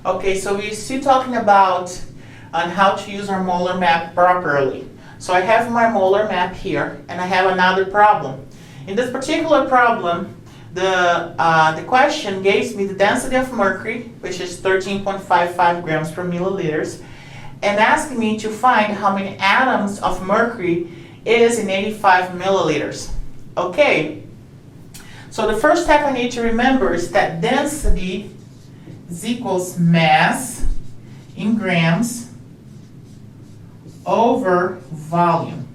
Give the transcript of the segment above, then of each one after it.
Okay, so we're still talking about on how to use our molar map properly. So I have my molar map here, and I have another problem. In this particular problem, the question gives me the density of mercury, which is 13.55 grams per milliliters, and asking me to find how many atoms of mercury is in 85 milliliters. Okay, so the first step I need to remember is that density is equals mass in grams over volume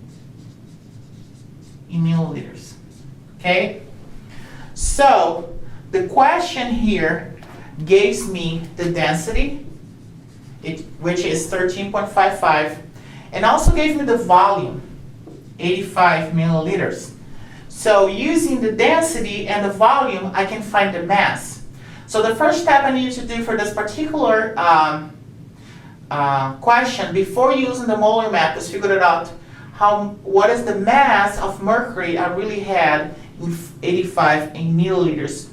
in milliliters. Okay? So the question here gives me the density, which is 13.55, and also gave me the volume, 85 milliliters. So using the density and the volume, I can find the mass. So the first step I need to do for this particular question before using the molar map is figure it out what is the mass of mercury I really had in 85 in milliliters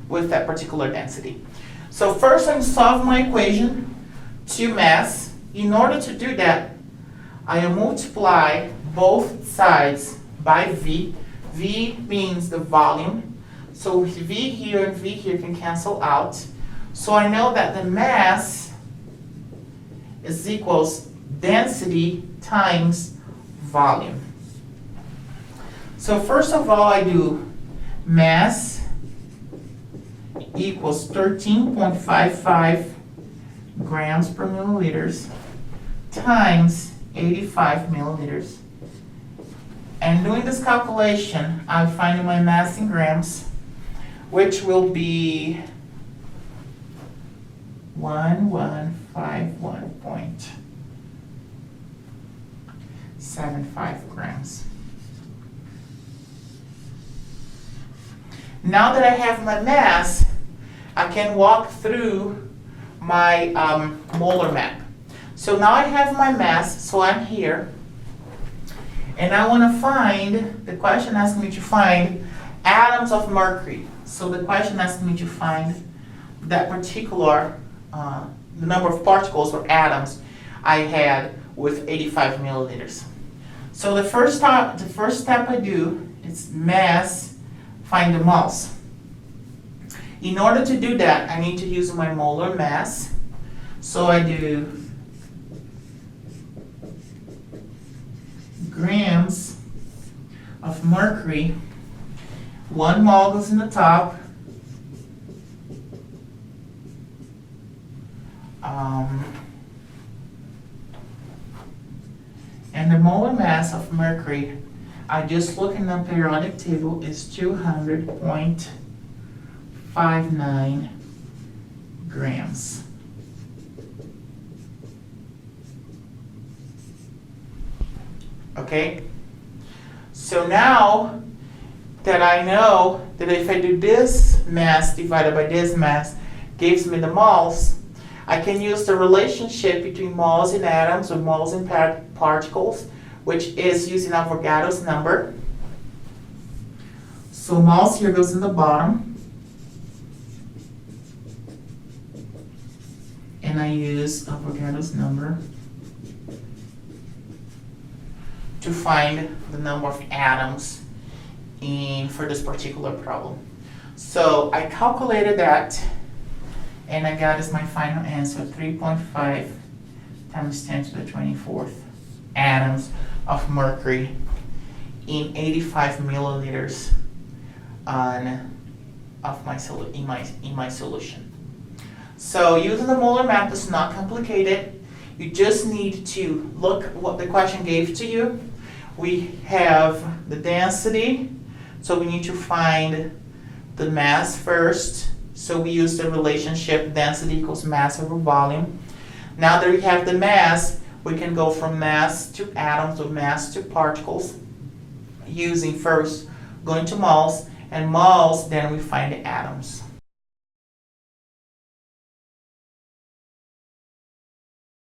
with that particular density. So first I solve my equation to mass. In order to do that, I multiply both sides by V. V means the volume. So V here and V here can cancel out. So I know that the mass is equals density times volume. So first of all, I do mass equals 13.55 grams per milliliters times 85 milliliters. And doing this calculation, I find my mass in grams, which will be 1151.75 grams. Now that I have my mass, I can walk through my molar map. So now I have my mass, so I'm here. And I want to find, the question asks me to find atoms of mercury. So the question asks me to find that particular, the number of particles or atoms I had with 85 milliliters. So the first step I do is mass, find the moles. In order to do that, I need to use my molar mass. So I do grams of mercury. 1 mole goes in the top. And the molar mass of mercury, I just look in the periodic table, is 200.59 grams. Okay? So now that I know that if I do this mass divided by this mass gives me the moles, I can use the relationship between moles and atoms or moles and particles, which is using Avogadro's number. So moles here goes in the bottom. And I use Avogadro's number to find the number of atoms for this particular problem. So I calculated that, and I got as my final answer 3.5 times 10 to the 24th atoms of mercury in 85 milliliters in my solution. So using the molar map is not complicated. You just need to look what the question gave to you. We have the density, so we need to find the mass first. So we use the relationship density equals mass over volume. Now that we have the mass, we can go from mass to atoms or mass to particles using first going to moles, and moles, then we find the atoms.